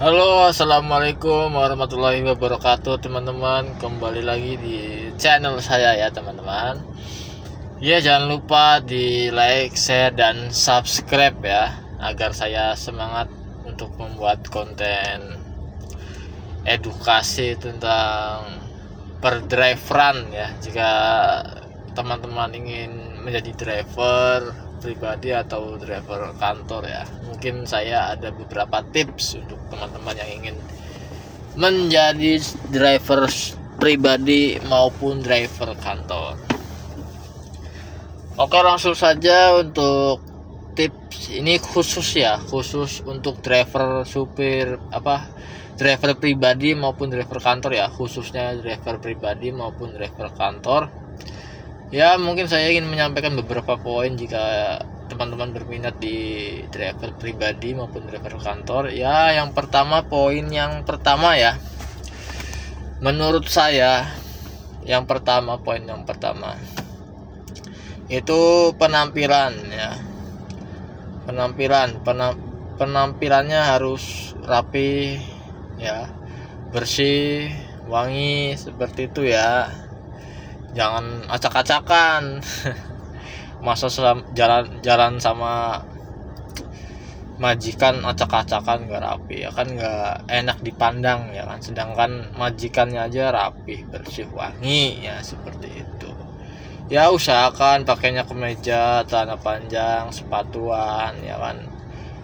Halo, assalamualaikum warahmatullahi wabarakatuh, teman-teman. Kembali lagi di channel saya ya, teman-teman. Ya, jangan lupa di like, share, dan subscribe ya, agar saya semangat untuk membuat konten edukasi tentang perdriveran ya. Jika teman-teman ingin menjadi driver pribadi atau driver kantor ya, mungkin saya ada beberapa tips untuk teman-teman yang ingin menjadi driver pribadi maupun driver kantor. Oke, langsung saja untuk tips ini khusus untuk driver driver pribadi maupun driver kantor ya, khususnya driver pribadi maupun driver kantor. Ya, mungkin saya ingin menyampaikan beberapa poin jika teman-teman berminat di driver pribadi maupun driver kantor. Ya, poin yang pertama ya. Menurut saya, poin yang pertama itu penampilan ya. Penampilannya harus rapi ya, bersih, wangi, seperti itu ya. Jangan acak-acakan. Masa jalan sama majikan acak-acakan gak rapi ya kan, gak enak dipandang ya kan. Sedangkan majikannya aja rapi, bersih, wangi ya, seperti itu ya. Usahakan pakainya kemeja, celana panjang, sepatuan ya kan,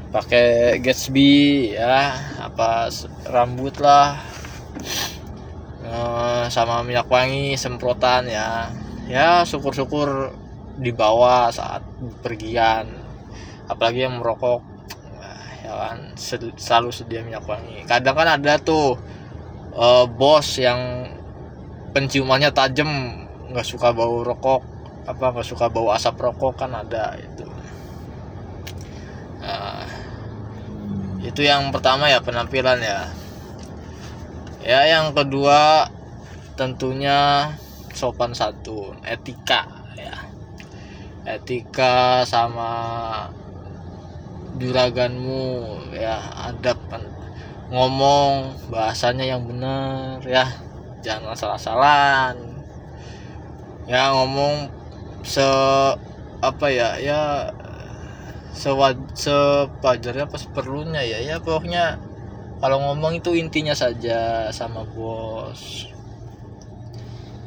pakai Gatsby ya, rambut lah, sama minyak wangi semprotan ya. Ya, syukur-syukur dibawa saat pergian, apalagi yang merokok ya kan, selalu sedia minyak wangi. Kadang kan ada tuh bos yang penciumannya tajam, nggak suka bau rokok, nggak suka bau asap rokok, kan ada itu. Itu yang pertama ya, penampilan ya. Ya, yang kedua tentunya sopan santun, etika ya. Etika sama juraganmu ya, adab kan. Ngomong bahasanya yang benar ya, jangan asal-asalan ya. Ngomong sewajarnya, pas perlunya ya. Pokoknya kalau ngomong itu intinya saja sama bos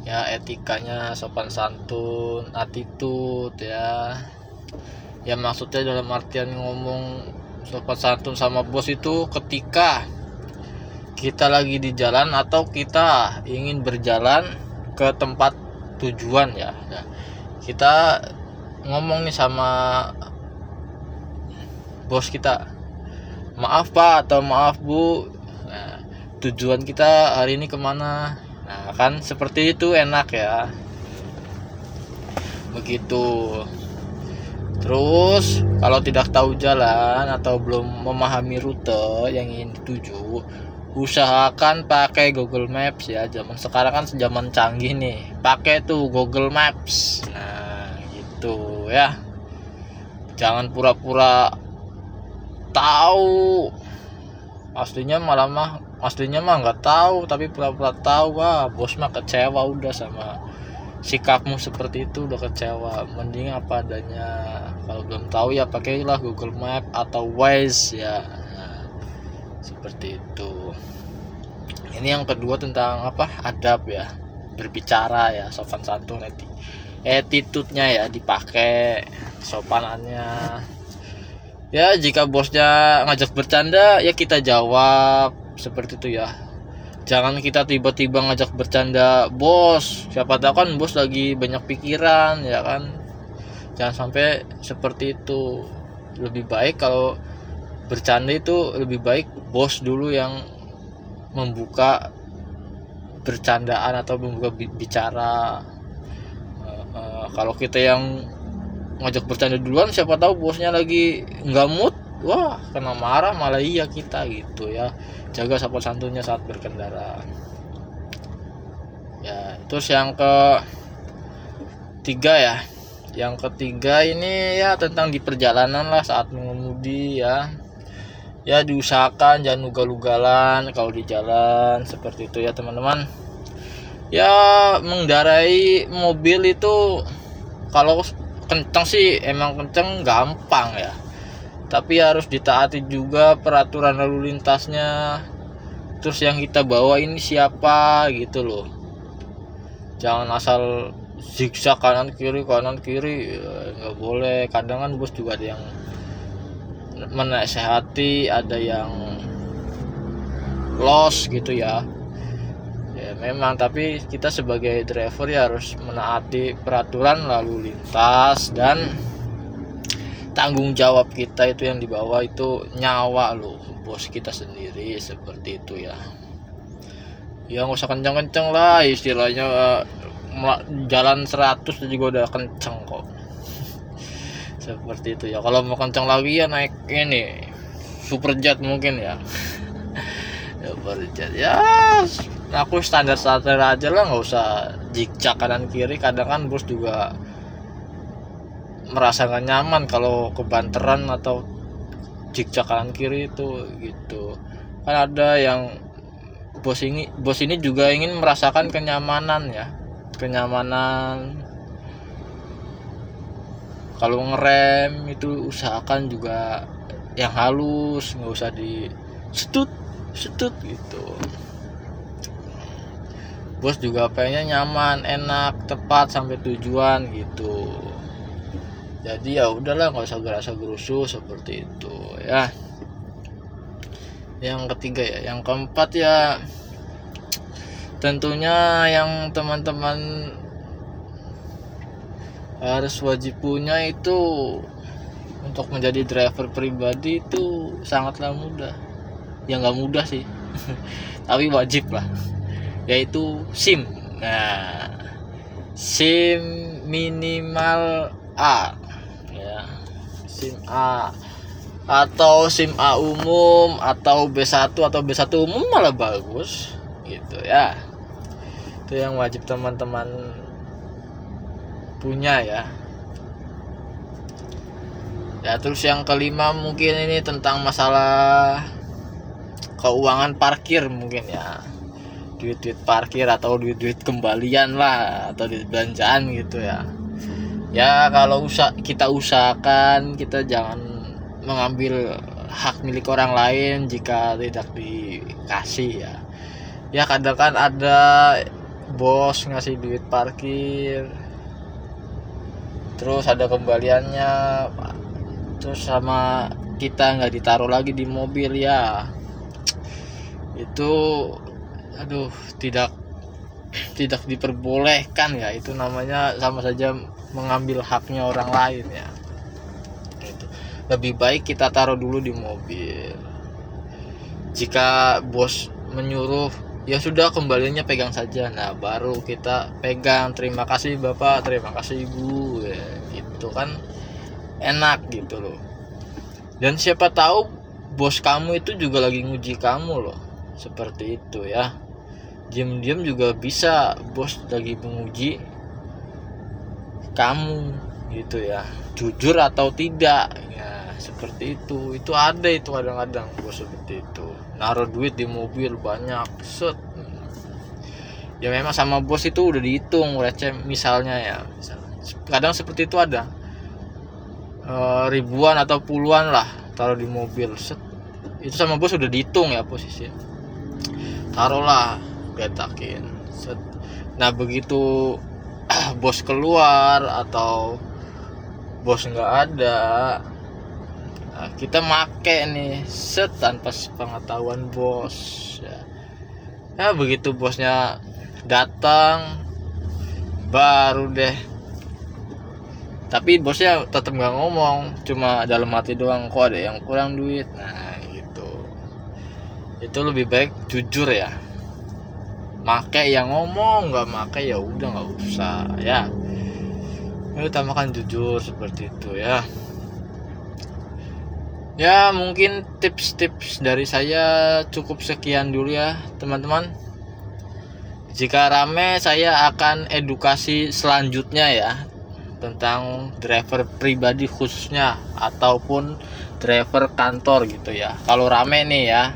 ya. Etikanya sopan santun, attitude ya. Ya, maksudnya dalam artian ngomong sopan santun sama bos itu ketika kita lagi di jalan atau kita ingin berjalan ke tempat tujuan ya. Kita ngomong nih sama bos kita, maaf pak atau maaf bu, nah, tujuan kita hari ini kemana. Nah kan, seperti itu enak ya, begitu. Terus kalau tidak tahu jalan atau belum memahami rute yang ingin dituju, usahakan pakai Google Maps ya. Zaman sekarang kan zaman canggih nih, pakai tuh Google Maps. Nah gitu ya, jangan pura-pura tahu, aslinya mah nggak tahu, tapi pura-pura tahu. Wah, bos mah kecewa udah sama sikapmu seperti itu, udah kecewa. Mending apa adanya. Kalau belum tahu ya pakailah Google Map atau Waze ya. Nah, seperti itu. Ini yang kedua tentang adab ya, berbicara ya, sopan santun, attitude-nya ya dipakai, sopanannya ya. Jika bosnya ngajak bercanda ya kita jawab, seperti itu ya. Jangan kita tiba-tiba ngajak bercanda bos, siapa tahu kan bos lagi banyak pikiran ya kan. Jangan sampai seperti itu. Lebih baik kalau bercanda itu, lebih baik bos dulu yang membuka bercandaan atau membuka bicara. Kalau kita yang ngajak bercanda duluan, siapa tahu bosnya lagi nggak mood, wah kena marah malah iya kita gitu ya. Jaga sopan santunnya saat berkendara ya. Terus yang ketiga ya, ini ya tentang di perjalanan lah, saat mengemudi ya. Ya diusahakan jangan ugal-ugalan kalau di jalan, seperti itu ya teman-teman. Ya mengendarai mobil itu kalau kenceng sih emang kenceng gampang ya, tapi harus ditaati juga peraturan lalu lintasnya. Terus yang kita bawa ini siapa gitu loh, jangan asal zigzag kanan kiri nggak boleh. Kadang kan bos juga ada yang menasehati, ada yang loss gitu ya. Ya memang, tapi kita sebagai driver ya harus menaati peraturan lalu lintas, dan tanggung jawab kita itu yang dibawa itu nyawa loh bos kita sendiri, seperti itu ya. Ya nggak usah kenceng-kenceng lah istilahnya, jalan 100 juga udah kenceng kok. Seperti itu ya. Kalau mau kenceng lagi ya naik ini superjet mungkin ya. Superjet ya, aku standar aja lah, nggak usah zigzag kanan kiri. Kadang kan bos juga merasa gak nyaman kalau kebanteran atau zigzag kanan kiri itu gitu. Kan ada yang bos ini juga ingin merasakan kenyamanan ya, kenyamanan. Kalau ngerem itu usahakan juga yang halus, nggak usah di setut gitu. Bos juga pengen nyaman, enak, tepat sampai tujuan gitu. Jadi ya udahlah, nggak usah gerasa-gerusu, seperti itu ya. Yang ketiga ya, yang keempat ya, tentunya yang teman-teman harus wajib punya itu untuk menjadi driver pribadi itu sangatlah mudah. Ya nggak mudah sih tapi wajib lah, yaitu SIM. Nah, SIM minimal A ya, SIM A atau SIM A umum atau B1 atau B1 umum malah bagus gitu ya. Itu yang wajib teman-teman punya ya. Ya terus yang kelima mungkin ini tentang masalah keuangan parkir mungkin ya. Duit parkir atau duit kembalian lah, atau duit belanjaan gitu ya. Ya kalau kita usahakan kita jangan mengambil hak milik orang lain jika tidak dikasih ya. Ya kadang kan ada bos ngasih duit parkir, terus ada kembaliannya, terus sama kita nggak ditaruh lagi di mobil ya. Itu aduh, tidak diperbolehkan ya. Itu namanya sama saja mengambil haknya orang lain ya. Itu lebih baik kita taruh dulu di mobil. Jika bos menyuruh, ya sudah kembaliannya pegang saja. Nah baru kita pegang, terima kasih bapak, terima kasih ibu ya, gitu kan enak gitu loh. Dan siapa tahu bos kamu itu juga lagi nguji kamu loh, seperti itu ya. Diam-diam juga bisa bos lagi menguji kamu gitu ya, jujur atau tidak ya, seperti itu. Itu ada, itu kadang-kadang bos seperti itu naruh duit di mobil banyak, set ya. Memang sama bos itu udah dihitung receh misalnya ya, kadang seperti itu ada ribuan atau puluhan lah taruh di mobil, set itu sama bos udah dihitung ya posisi, taruhlah getakin, set. Nah begitu bos keluar atau bos nggak ada, nah, kita make nih set tanpa pengetahuan bos ya. Nah begitu bosnya datang baru deh, tapi bosnya tetap nggak ngomong, cuma dalam hati doang, kok ada yang kurang duit. Nah gitu, itu lebih baik jujur ya, make yang ngomong, nggak make ya udah nggak usah ya. Utamakan jujur, seperti itu ya. Ya mungkin tips-tips dari saya cukup sekian dulu ya teman-teman. Jika rame saya akan edukasi selanjutnya ya tentang driver pribadi khususnya ataupun driver kantor gitu ya. Kalau rame nih ya,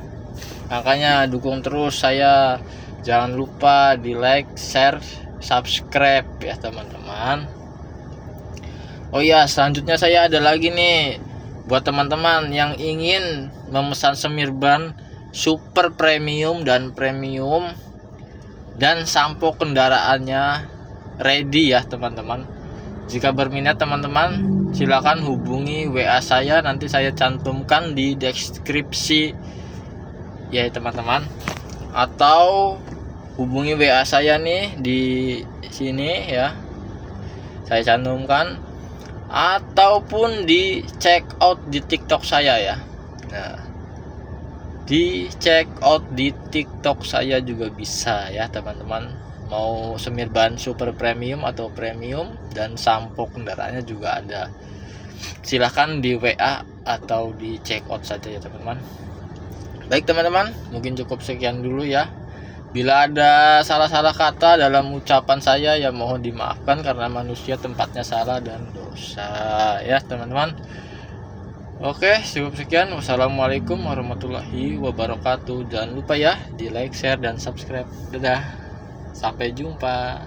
makanya dukung terus saya, jangan lupa di like, share, subscribe ya teman-teman. Oh iya, selanjutnya saya ada lagi nih buat teman-teman yang ingin memesan semir ban super premium dan premium dan sampo kendaraannya ready ya teman-teman. Jika berminat teman-teman, silakan hubungi WA saya, nanti saya cantumkan di deskripsi ya teman-teman, atau hubungi WA saya nih di sini ya, saya cantumkan, ataupun di check out di TikTok saya ya. Nah, di check out di TikTok saya juga bisa ya teman-teman. Mau semir ban super premium atau premium dan sampo kendaraannya juga ada. Silahkan di WA atau di check out saja ya teman-teman. Baik teman-teman, mungkin cukup sekian dulu ya. Bila ada salah-salah kata dalam ucapan saya ya mohon dimaafkan, karena manusia tempatnya salah dan dosa ya teman-teman. Oke, cukup sekian. Wassalamualaikum warahmatullahi wabarakatuh. Jangan lupa ya di like, share, dan subscribe. Dadah, sampai jumpa.